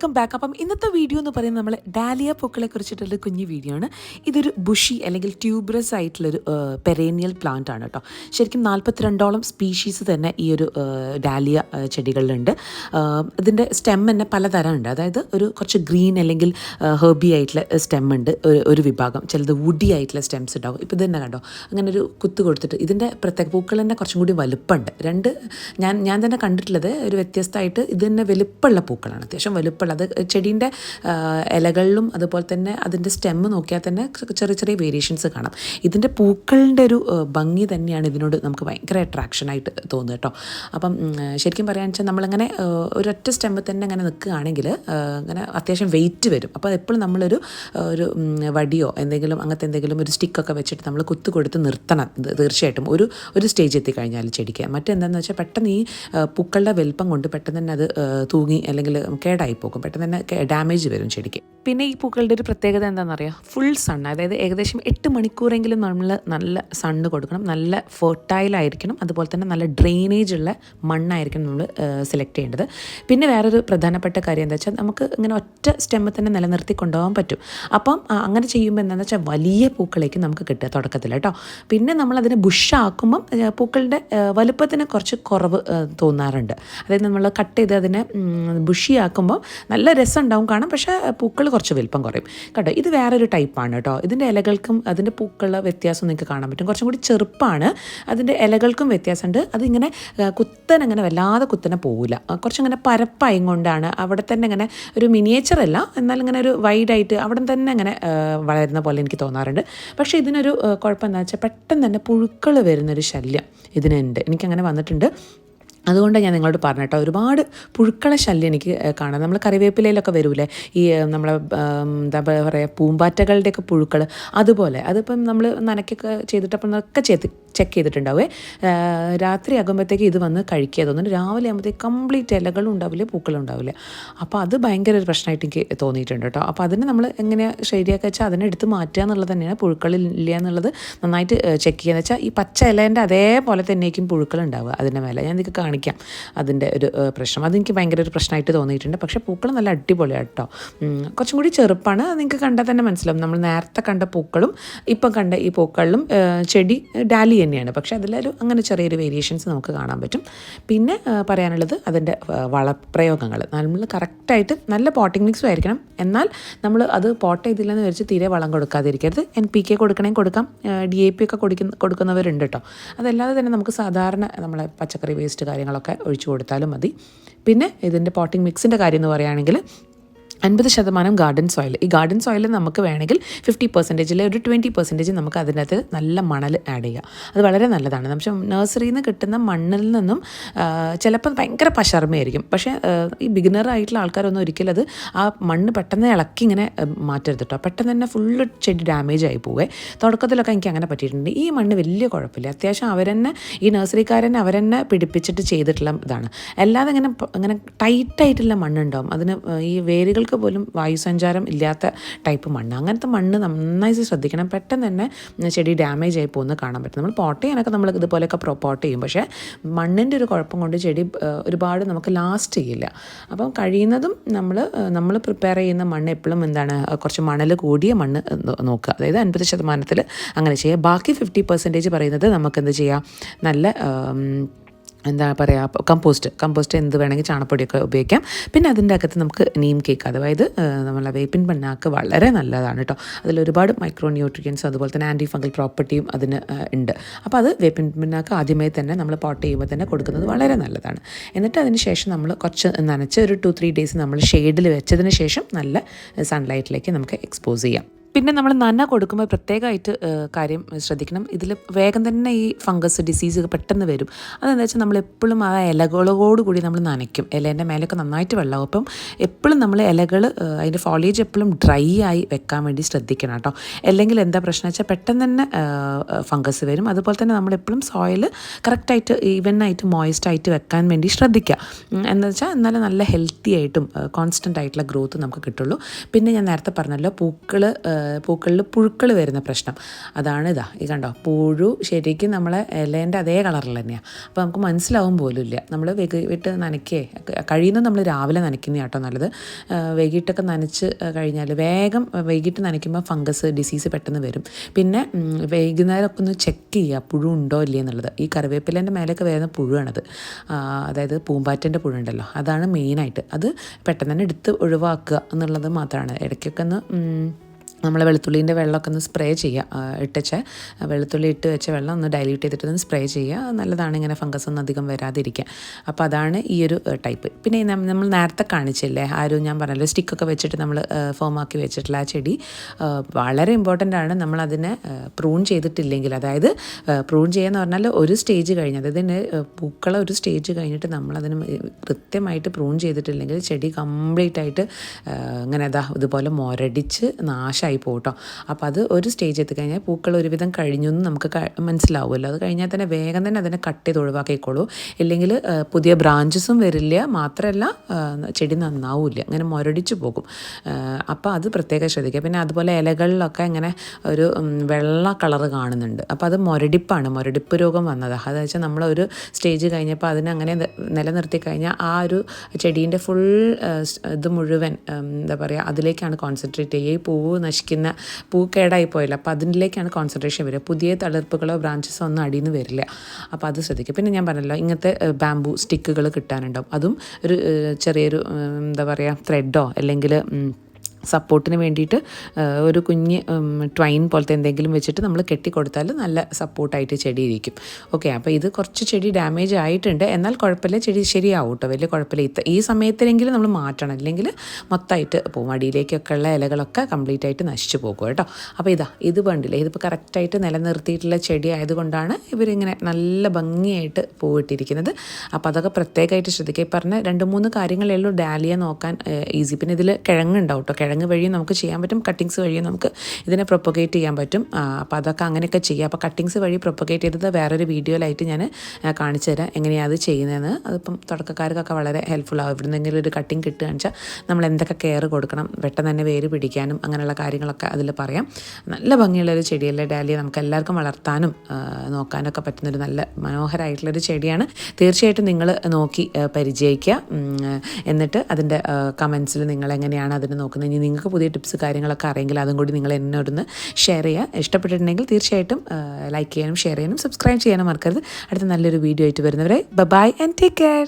Welcome back. അപ്പം ഇന്നത്തെ video എന്ന് പറയുന്നത് നമ്മൾ ഡാലിയ പൂക്കളെ കുറിച്ചിട്ടുള്ള കുഞ്ഞു വീഡിയോ ആണ്. ഇതൊരു ബുഷി അല്ലെങ്കിൽ ട്യൂബ്രസ് ആയിട്ടുള്ളൊരു പെരേനിയൽ പ്ലാന്റ് ആണ് കേട്ടോ. ശരിക്കും 42ഓളം സ്പീഷീസ് തന്നെ ഈ ഒരു ഡാലിയ ചെടികളിലുണ്ട്. ഇതിൻ്റെ സ്റ്റെം തന്നെ പലതരം ഉണ്ട്. അതായത് ഒരു കുറച്ച് ഗ്രീൻ അല്ലെങ്കിൽ ഹെർബി ആയിട്ടുള്ള സ്റ്റെം ഉണ്ട് ഒരു വിഭാഗം, ചിലത് വുഡി ആയിട്ടുള്ള സ്റ്റെംസ് ഉണ്ടാവും. ഇപ്പോൾ ഇത് തന്നെ കണ്ടോ, അങ്ങനെ ഒരു കുത്ത് കൊടുത്തിട്ട് ഇതിൻ്റെ പ്രത്യേക പൂക്കൾ തന്നെ കുറച്ചും കൂടി വലുപ്പമുണ്ട്. ഞാൻ തന്നെ കണ്ടിട്ടുള്ളത് ഒരു വ്യത്യസ്തമായിട്ട് ഇത് തന്നെ വലുപ്പമുള്ള പൂക്കളാണ്, അത്യാവശ്യം വലുപ്പമുള്ള. അത് ചെടീൻ്റെ ഇലകളിലും അതുപോലെ തന്നെ അതിൻ്റെ സ്റ്റെമ്മ് നോക്കിയാൽ തന്നെ ചെറിയ ചെറിയ വേരിയേഷൻസ് കാണാം. ഇതിൻ്റെ പൂക്കളുടെ ഒരു ഭംഗി തന്നെയാണ് ഇതിനോട് നമുക്ക് ഭയങ്കര അട്രാക്ഷനായിട്ട് തോന്നുക കേട്ടോ. അപ്പം ശരിക്കും പറയുകയാണെന്ന് വെച്ചാൽ നമ്മളിങ്ങനെ ഒരൊറ്റ സ്റ്റെമ്മിൽ തന്നെ അങ്ങനെ നിൽക്കുകയാണെങ്കിൽ അങ്ങനെ അത്യാവശ്യം വെയിറ്റ് വരും. അപ്പോൾ എപ്പോഴും നമ്മളൊരു വടിയോ എന്തെങ്കിലും അങ്ങനത്തെ എന്തെങ്കിലും ഒരു സ്റ്റിക്കൊക്കെ വെച്ചിട്ട് നമ്മൾ കുത്തു കൊടുത്ത് നിർത്തണം തീർച്ചയായിട്ടും ഒരു സ്റ്റേജ് എത്തിക്കഴിഞ്ഞാൽ ചെടിക്ക്. മറ്റെന്താണെന്ന് വെച്ചാൽ പെട്ടെന്ന് ഈ പൂക്കളുടെ വലിപ്പം കൊണ്ട് പെട്ടെന്ന് തന്നെ അത് തൂങ്ങി അല്ലെങ്കിൽ കേടായി പോകും, പെട്ടെന്ന് തന്നെ ഡാമേജ് വരും ചെടിക്ക്. പിന്നെ ഈ പൂക്കളുടെ ഒരു പ്രത്യേകത എന്താണെന്നറിയാം, ഫുൾ സൺ, അതായത് ഏകദേശം 8 മണിക്കൂറെങ്കിലും നമ്മൾ നല്ല സണ്ണ് കൊടുക്കണം, നല്ല ഫെർട്ടൈലായിരിക്കണം, അതുപോലെ തന്നെ നല്ല ഡ്രെയിനേജ് ഉള്ള മണ്ണായിരിക്കണം നമ്മൾ സെലക്ട് ചെയ്യേണ്ടത്. പിന്നെ വേറൊരു പ്രധാനപ്പെട്ട കാര്യം എന്താ വെച്ചാൽ നമുക്ക് ഇങ്ങനെ ഒറ്റ സ്റ്റെമ്മിൽ തന്നെ നിലനിർത്തി കൊണ്ടുപോകാൻ പറ്റും. അപ്പം അങ്ങനെ ചെയ്യുമ്പോൾ എന്താണെന്ന് വെച്ചാൽ വലിയ പൂക്കളേക്ക് നമുക്ക് കിട്ടുക തുടക്കത്തിൽ കേട്ടോ. പിന്നെ നമ്മളതിനെ ബുഷാക്കുമ്പം പൂക്കളുടെ വലുപ്പത്തിന് കുറച്ച് കുറവ് തോന്നാറുണ്ട്. അതായത് നമ്മൾ കട്ട് ചെയ്ത് അതിനെ ബുഷിയാക്കുമ്പോൾ നല്ല രസം ഉണ്ടാവും കാണാം, പക്ഷേ പൂക്കൾ കുറച്ച് വലിപ്പം കുറയും കേട്ടോ. ഇത് വേറൊരു ടൈപ്പാണ് കേട്ടോ. ഇതിൻ്റെ ഇലകൾക്കും അതിൻ്റെ പൂക്കളുടെ വ്യത്യാസം നിങ്ങൾക്ക് കാണാൻ പറ്റും. കുറച്ചും കൂടി ചെറുപ്പാണ്, അതിൻ്റെ ഇലകൾക്കും വ്യത്യാസമുണ്ട്. അതിങ്ങനെ കുത്തനെ വല്ലാതെ കുത്തനെ പോവില്ല, കുറച്ചിങ്ങനെ പരപ്പായും കൊണ്ടാണ് അവിടെ തന്നെ ഇങ്ങനെ ഒരു മിനിയേച്ചറല്ല, എന്നാൽ ഇങ്ങനെ ഒരു വൈഡായിട്ട് അവിടെ തന്നെ ഇങ്ങനെ വളരുന്ന പോലെ എനിക്ക് തോന്നാറുണ്ട്. പക്ഷേ ഇതിനൊരു കുഴപ്പം എന്താ വെച്ചാൽ പെട്ടെന്ന് തന്നെ പുഴുക്കൾ വരുന്നൊരു ശല്യം ഇതിനുണ്ട്, എനിക്കങ്ങനെ വന്നിട്ടുണ്ട്. അതുകൊണ്ടാണ് ഞാൻ നിങ്ങളോട് പറഞ്ഞു കേട്ടോ, ഒരുപാട് പുഴുക്കളെ ശല്യം എനിക്ക് കാണാം. നമ്മൾ കറിവേപ്പിലയിലൊക്കെ വരൂലേ ഈ നമ്മളെ എന്താ പറയുക പൂമ്പാറ്റകളുടെയൊക്കെ പുഴുക്കൾ, അതുപോലെ അതിപ്പം നമ്മൾ നനയ്ക്കൊക്കെ ചെയ്തിട്ടപ്പം ഒക്കെ ചെക്ക് ചെയ്തിട്ടുണ്ടാവേ. രാത്രി ആകുമ്പോഴത്തേക്ക് ഇത് വന്ന് കഴിക്കുക തോന്നുന്നു, രാവിലെ ആകുമ്പോഴത്തേക്ക് കംപ്ലീറ്റ് ഇലകളും ഉണ്ടാവില്ല, പൂക്കളും ഉണ്ടാവില്ല. അപ്പോൾ അത് ഭയങ്കര ഒരു പ്രശ്നമായിട്ട് എനിക്ക് തോന്നിയിട്ടുണ്ട് കേട്ടോ. അപ്പോൾ അതിന് നമ്മൾ എങ്ങനെയാണ് ശരിയാക്കുക വെച്ചാൽ അതിനെ എടുത്ത് മാറ്റുക എന്നുള്ളത് തന്നെയാണ്. പുഴുക്കളില്ല എന്നുള്ളത് നന്നായിട്ട് ചെക്ക് ചെയ്യുക. വെച്ചാൽ ഈ പച്ച ഇലേൻ്റെ അതേപോലെ തന്നെയായിരിക്കും പുഴുക്കളുണ്ടാവുക അതിൻ്റെ മേലെ. ഞാൻ നിങ്ങൾക്ക് കാണിക്കാം അതിൻ്റെ ഒരു പ്രശ്നം. അതെനിക്ക് ഭയങ്കര ഒരു പ്രശ്നമായിട്ട് തോന്നിയിട്ടുണ്ട്. പക്ഷേ പൂക്കൾ നല്ല അടിപൊളിയാണ് കേട്ടോ, കുറച്ചും കൂടി ചെറുപ്പാണ്. അത് നിങ്ങൾക്ക് കണ്ടാൽ തന്നെ മനസ്സിലാവും. നമ്മൾ നേരത്തെ കണ്ട പൂക്കളും ഇപ്പം കണ്ട ഈ പൂക്കളിലും ചെടി ഡാലി തന്നെയാണ്, പക്ഷേ അതിലൊരു അങ്ങനെ ചെറിയൊരു വേരിയേഷൻസ് നമുക്ക് കാണാൻ പറ്റും. പിന്നെ പറയാനുള്ളത് അതിൻ്റെ വളപ്രയോഗങ്ങൾ. നമ്മൾ കറക്റ്റായിട്ട് നല്ല പോട്ടിംഗ് മിക്സും ആയിരിക്കണം, എന്നാൽ നമ്മൾ അത് പോട്ട് ചെയ്തില്ലെന്ന് വിചാരിച്ച് തീരെ വളം കൊടുക്കാതിരിക്കരുത്. NPK കൊടുക്കണമെങ്കിൽ കൊടുക്കാം, DAP ഒക്കെ കൊടുക്കുന്നവരുണ്ട് കേട്ടോ. അതല്ലാതെ തന്നെ നമുക്ക് സാധാരണ നമ്മളെ പച്ചക്കറി വേസ്റ്റ് കാര്യങ്ങളൊക്കെ ഒഴിച്ചു കൊടുത്താലും മതി. പിന്നെ ഇതിൻ്റെ പോട്ടിംഗ് മിക്സിൻ്റെ കാര്യം എന്ന് പറയുകയാണെങ്കിൽ 50% ഗാർഡൻ സോയിൽ. ഈ ഗാർഡൻ സോയിൽ നമുക്ക് വേണമെങ്കിൽ 50% ഒരു 20% നമുക്ക് അതിനകത്ത് നല്ല മണൽ ആഡ് ചെയ്യാം. അത് വളരെ നല്ലതാണ്. പക്ഷേ നഴ്സറിയിൽ നിന്ന് കിട്ടുന്ന മണ്ണിൽ നിന്നും ചിലപ്പോൾ ഭയങ്കര പശർമയായിരിക്കും. പക്ഷേ ഈ ബിഗിനർ ആയിട്ടുള്ള ആൾക്കാരൊന്നും ഒരിക്കലും അത് ആ മണ്ണ് പെട്ടെന്ന് ഇളക്കി ഇങ്ങനെ മാറ്റരുത് കേട്ടോ. പെട്ടെന്ന് തന്നെ ഫുള്ള് ചെടി ഡാമേജ് ആയി പോവേ. തുടക്കത്തിലൊക്കെ എനിക്ക് അങ്ങനെ പറ്റിയിട്ടുണ്ട്. ഈ മണ്ണ് വലിയ കുഴപ്പമില്ല, അത്യാവശ്യം അവരെന്നെ ഈ നഴ്സറിക്കാരനെ അവരെന്നെ പിടിപ്പിച്ചിട്ട് ചെയ്തിട്ടുള്ള ഇതാണ്. അല്ലാതെ അങ്ങനെ ടൈറ്റായിട്ടുള്ള മണ്ണുണ്ടാവും, അതിന് ഈ വേരുകൾക്ക് പോലും വായുസഞ്ചാരം ഇല്ലാത്ത ടൈപ്പ് മണ്ണ്. അങ്ങനത്തെ മണ്ണ് നന്നായി ശ്രദ്ധിക്കണം, പെട്ടെന്ന് തന്നെ ചെടി ഡാമേജ് ആയി പോകുന്നത് കാണാൻ പറ്റും. നമ്മൾ പോട്ട് ചെയ്യാനൊക്കെ നമ്മൾ ഇതുപോലെയൊക്കെ പോട്ട് ചെയ്യും, പക്ഷേ മണ്ണിൻ്റെ ഒരു കുഴപ്പം കൊണ്ട് ചെടി ഒരുപാട് നമുക്ക് ലാസ്റ്റ് ചെയ്യില്ല. അപ്പം കഴിയുന്നതും നമ്മൾ പ്രിപ്പയർ ചെയ്യുന്ന മണ്ണ് എപ്പോഴും എന്താണ്, കുറച്ച് മണൽ കൂടിയ മണ്ണ് നോക്കുക. അതായത് 50% അങ്ങനെ ചെയ്യുക. ബാക്കി 50% പറയുന്നത് നമുക്കെന്ത് ചെയ്യാം, നല്ല എന്താ പറയുക, കമ്പോസ്റ്റ് എന്ത് വേണമെങ്കിൽ ചാണപ്പൊടിയൊക്കെ ഉപയോഗിക്കാം. പിന്നെ അതിൻ്റെ അകത്ത് നമുക്ക് നീം കേക്ക്, അതായത് നമ്മളെ വേപ്പിൻ പിണ്ണാക്ക് വളരെ നല്ലതാണ് കേട്ടോ. അതിലൊരുപാട് മൈക്രോ ന്യൂട്രിയൻസ് അതുപോലെ തന്നെ ആൻറ്റി ഫംഗൽ പ്രോപ്പർട്ടിയും അതിന് ഉണ്ട്. അപ്പോൾ അത് വേപ്പിൻ പിണ്ണാക്ക് ആദ്യമേ തന്നെ നമ്മൾ പോട്ട് ചെയ്യുമ്പോൾ തന്നെ കൊടുക്കുന്നത് വളരെ നല്ലതാണ്. എന്നിട്ട് അതിന് ശേഷം നമ്മൾ കുറച്ച് നനച്ച് ഒരു 2-3 ഡേയ്സ് നമ്മൾ ഷെയ്ഡിൽ വെച്ചതിന് ശേഷം നല്ല സൺലൈറ്റിലേക്ക് നമുക്ക് എക്സ്പോസ് ചെയ്യാം. പിന്നെ നമ്മൾ നന കൊടുക്കുമ്പോൾ പ്രത്യേകമായിട്ട് കാര്യം ശ്രദ്ധിക്കണം. ഇതിൽ വേഗം തന്നെ ഈ ഫംഗസ് ഡിസീസ് പെട്ടെന്ന് വരും. അതെന്താ വെച്ചാൽ നമ്മളെപ്പോഴും ആ ഇലകളോടുകൂടി നമ്മൾ നനയ്ക്കും. ഇലേൻ്റെ മേലൊക്കെ നന്നായിട്ട് വെള്ളമാവും. അപ്പം എപ്പോഴും നമ്മൾ ഇലകൾ അതിൻ്റെ ഫോളിയേജ് എപ്പോഴും ഡ്രൈ ആയി വെക്കാൻ വേണ്ടി ശ്രദ്ധിക്കണം കേട്ടോ. അല്ലെങ്കിൽ എന്താ പ്രശ്നം വെച്ചാൽ പെട്ടെന്ന് തന്നെ ഫംഗസ് വരും. അതുപോലെ തന്നെ നമ്മളെപ്പോഴും സോയിൽ കറക്റ്റായിട്ട് ഈവനായിട്ട് മോയിസ്റ്റായിട്ട് വെക്കാൻ വേണ്ടി ശ്രദ്ധിക്കുക. എന്താ വെച്ചാൽ എന്നാലും നല്ല ഹെൽത്തി ആയിട്ടും കോൺസ്റ്റൻ്റ് ആയിട്ടുള്ള ഗ്രോത്ത് നമുക്ക് കിട്ടുള്ളൂ. പിന്നെ ഞാൻ നേരത്തെ പറഞ്ഞല്ലോ, പൂക്കൾ പൂക്കളിൽ പുഴുക്കൾ വരുന്ന പ്രശ്നം. അതാണ് ഈ കണ്ടോ, പുഴു ശരിക്കും നമ്മളെ ഇലേൻ്റെ അതേ കളറിൽ തന്നെയാണ്. അപ്പോൾ നമുക്ക് മനസ്സിലാവും പോലും ഇല്ല. നമ്മൾ വൈകിട്ട് കഴിയുന്നത് നമ്മൾ രാവിലെ നനയ്ക്കുന്ന കേട്ടോ നല്ലത്. വൈകിട്ടൊക്കെ നനച്ച് കഴിഞ്ഞാൽ വേഗം വൈകിട്ട് നനയ്ക്കുമ്പോൾ ഫംഗസ് ഡിസീസ് പെട്ടെന്ന് വരും. പിന്നെ വൈകുന്നേരമൊക്കെ ഒന്ന് ചെക്ക് ചെയ്യുക പുഴു ഉണ്ടോ ഇല്ലേ എന്നുള്ളത്. ഈ കറിവേപ്പിലേൻ്റെ മേലൊക്കെ വരുന്ന പുഴുവാണത്, അതായത് പൂമ്പാറ്റൻ്റെ പുഴു ഉണ്ടല്ലോ, അതാണ് മെയിനായിട്ട്. അത് പെട്ടെന്ന് തന്നെ എടുത്ത് ഒഴിവാക്കുക എന്നുള്ളത് മാത്രമാണ്. ഇടയ്ക്കൊക്കെ ഒന്ന് നമ്മൾ വെളുത്തുള്ളീൻ്റെ വെള്ളമൊക്കെ ഒന്ന് സ്പ്രേ ചെയ്യുക. വെളുത്തുള്ളി ഇട്ട് വെച്ച വെള്ളം ഒന്ന് ഡൈല്യൂട്ട് ചെയ്തിട്ട് ഒന്ന് സ്പ്രേ ചെയ്യുക. നല്ലതാണ്, ഇങ്ങനെ ഫംഗസ് ഒന്നും അധികം വരാതിരിക്കുക. അപ്പോൾ അതാണ് ഈ ഒരു ടൈപ്പ്. പിന്നെ നമ്മൾ നേരത്തെ കാണിച്ചില്ലേ ഞാൻ പറഞ്ഞല്ലോ സ്റ്റിക്കൊക്കെ വെച്ചിട്ട് നമ്മൾ ഫോമാക്കി വെച്ചിട്ടുള്ള ആ ചെടി വളരെ ഇമ്പോർട്ടൻ്റ് ആണ്. നമ്മളതിനെ പ്രൂൺ ചെയ്തിട്ടില്ലെങ്കിൽ, അതായത് പ്രൂൺ ചെയ്യാന്ന് പറഞ്ഞാൽ ഒരു സ്റ്റേജ് കഴിഞ്ഞ്, അതായത് പൂക്കളെ ഒരു സ്റ്റേജ് കഴിഞ്ഞിട്ട് നമ്മളതിന് കൃത്യമായിട്ട് പ്രൂൺ ചെയ്തിട്ടില്ലെങ്കിൽ ചെടി കംപ്ലീറ്റ് ആയിട്ട് ഇങ്ങനെ ഇതുപോലെ മുരടിച്ച് നാശമായി പോട്ടോ. അപ്പോൾ അത് ഒരു സ്റ്റേജ് എത്തിക്കഴിഞ്ഞാൽ പൂക്കൾ ഒരുവിധം കഴിഞ്ഞു എന്ന് നമുക്ക് മനസ്സിലാവുമല്ലോ. അത് കഴിഞ്ഞാൽ തന്നെ വേഗം തന്നെ അതിനെ കട്ട് ചെയ്ത് ഒഴിവാക്കിക്കോളൂ. ഇല്ലെങ്കിൽ പുതിയ ബ്രാഞ്ചസും വരില്ല, മാത്രമല്ല ചെടി നന്നാവില്ല, അങ്ങനെ മുരടിച്ചു പോകും. അപ്പോൾ അത് പ്രത്യേകം ശ്രദ്ധിക്കുക. പിന്നെ അതുപോലെ ഇലകളിലൊക്കെ ഇങ്ങനെ ഒരു വെള്ള കളറ് കാണുന്നുണ്ട്. അപ്പോൾ അത് മുരടിപ്പ് രോഗം വന്നതാണ്. അതെന്ന് വെച്ചാൽ നമ്മളൊരു സ്റ്റേജ് കഴിഞ്ഞപ്പോൾ അതിനങ്ങനെ നിലനിർത്തി കഴിഞ്ഞാൽ ആ ഒരു ചെടീൻ്റെ ഫുൾ ഇത് മുഴുവൻ എന്താ പറയുക അതിലേക്കാണ് കോൺസെൻട്രേറ്റ് ചെയ്യുക. ഈ പൂവ് നശിക്കുന്ന പൂ കേടായി പോയല്ലോ, അപ്പോൾ അതിലേക്കാണ് കോൺസെൻട്രേഷൻ വരിക. പുതിയ തളിർപ്പുകളോ ബ്രാഞ്ചസോ ഒന്നും അടിയിൽ നിന്ന് വരില്ല. അപ്പോൾ അത് ശ്രദ്ധിക്കുക. പിന്നെ ഞാൻ പറഞ്ഞല്ലോ ഇങ്ങനത്തെ ബാംബു സ്റ്റിക്കുകൾ കിട്ടാനുണ്ടാവും. അതും ഒരു ചെറിയൊരു എന്താ പറയുക ത്രെഡോ അല്ലെങ്കിൽ സപ്പോർട്ടിന് വേണ്ടിയിട്ട് ഒരു കുഞ്ഞ് ട്വൈൻ പോലത്തെ എന്തെങ്കിലും വെച്ചിട്ട് നമ്മൾ കെട്ടിക്കൊടുത്താൽ നല്ല സപ്പോർട്ടായിട്ട് ചെടി ഇരിക്കും. ഓക്കെ, അപ്പോൾ ഇത് കുറച്ച് ചെടി ഡാമേജ് ആയിട്ടുണ്ട്, എന്നാൽ കുഴപ്പമില്ല, ചെടി ശരിയാവും കേട്ടോ, വലിയ കുഴപ്പമില്ല. ഈ സമയത്തിലെങ്കിലും നമ്മൾ മാറ്റണം, അല്ലെങ്കിൽ മൊത്തമായിട്ട് പോകും, അടിയിലേക്കൊക്കെ ഉള്ള ഇലകളൊക്കെ കംപ്ലീറ്റ് ആയിട്ട് നശിച്ചു പോകും കേട്ടോ. അപ്പോൾ ഇത് വേണ്ടില്ല, ഇതിപ്പോൾ കറക്റ്റായിട്ട് നിലനിർത്തിയിട്ടുള്ള ചെടി ആയതുകൊണ്ടാണ് ഇവരിങ്ങനെ നല്ല ഭംഗിയായിട്ട് പൂവിട്ടിരിക്കുന്നത്. അപ്പോൾ അതൊക്കെ പ്രത്യേകമായിട്ട് ശ്രദ്ധിക്കുക. ഈ പറഞ്ഞ 2-3 കാര്യങ്ങളേ ഉള്ളൂ ഡാലിയ നോക്കാൻ ഈസി. പിന്നെ ഇതിൽ കിഴങ്ങുണ്ടാവും കേട്ടോ, കിഴങ്ങ് വഴിയും നമുക്ക് ചെയ്യാൻ പറ്റും, കട്ടിങ്സ് വഴിയും നമുക്ക് ഇതിനെ പ്രൊപ്പഗേറ്റ് ചെയ്യാൻ പറ്റും. അപ്പോൾ അതൊക്കെ അങ്ങനെയൊക്കെ ചെയ്യാം. അപ്പോൾ കട്ടിങ്സ് വഴി പ്രൊപ്പഗേറ്റ് ചെയ്തത് വേറൊരു വീഡിയോയിലായിട്ട് ഞാൻ കാണിച്ചു തരാം എങ്ങനെയാണ് അത് ചെയ്യുന്നതെന്ന്. അതിപ്പം തുടക്കക്കാർക്കൊക്കെ വളരെ ഹെൽപ്ഫുൾ ആവും. ഇവിടെ നിന്നെങ്കിലും ഒരു കട്ടിങ് കിട്ടുകയെന്ന് വെച്ചാൽ നമ്മൾ എന്തൊക്കെ കെയർ കൊടുക്കണം, പെട്ടെന്ന് തന്നെ വേര് പിടിക്കാനും അങ്ങനെയുള്ള കാര്യങ്ങളൊക്കെ അതിൽ പറയാം. നല്ല ഭംഗിയുള്ളൊരു ചെടിയല്ലേ ഡാലിയ, നമുക്ക് എല്ലാവർക്കും വളർത്താനും നോക്കാനൊക്കെ പറ്റുന്നൊരു നല്ല മനോഹരമായിട്ടുള്ളൊരു ചെടിയാണ്. തീർച്ചയായിട്ടും നിങ്ങൾ നോക്കി പരിചയിക്കുക. എന്നിട്ട് അതിൻ്റെ കമൻസിൽ നിങ്ങൾ എങ്ങനെയാണ് അതിന് നോക്കുന്നത്, ഇനി നിങ്ങൾക്ക് പുതിയ ടിപ്സ് കാര്യങ്ങളൊക്കെ അറിയെങ്കിൽ അതും കൂടി നിങ്ങൾ എന്നോടൊന്ന് ഷെയർ ചെയ്യുക. ഇഷ്ടപ്പെട്ടിട്ടുണ്ടെങ്കിൽ തീർച്ചയായിട്ടും ലൈക്ക് ചെയ്യാനും ഷെയർ ചെയ്യാനും സബ്സ്ക്രൈബ് ചെയ്യാനും മറക്കരുത്. അടുത്ത നല്ലൊരു വീഡിയോ ആയിട്ട് വരുന്നവരെ ബൈ ആൻഡ് ടേക്ക് കെയർ.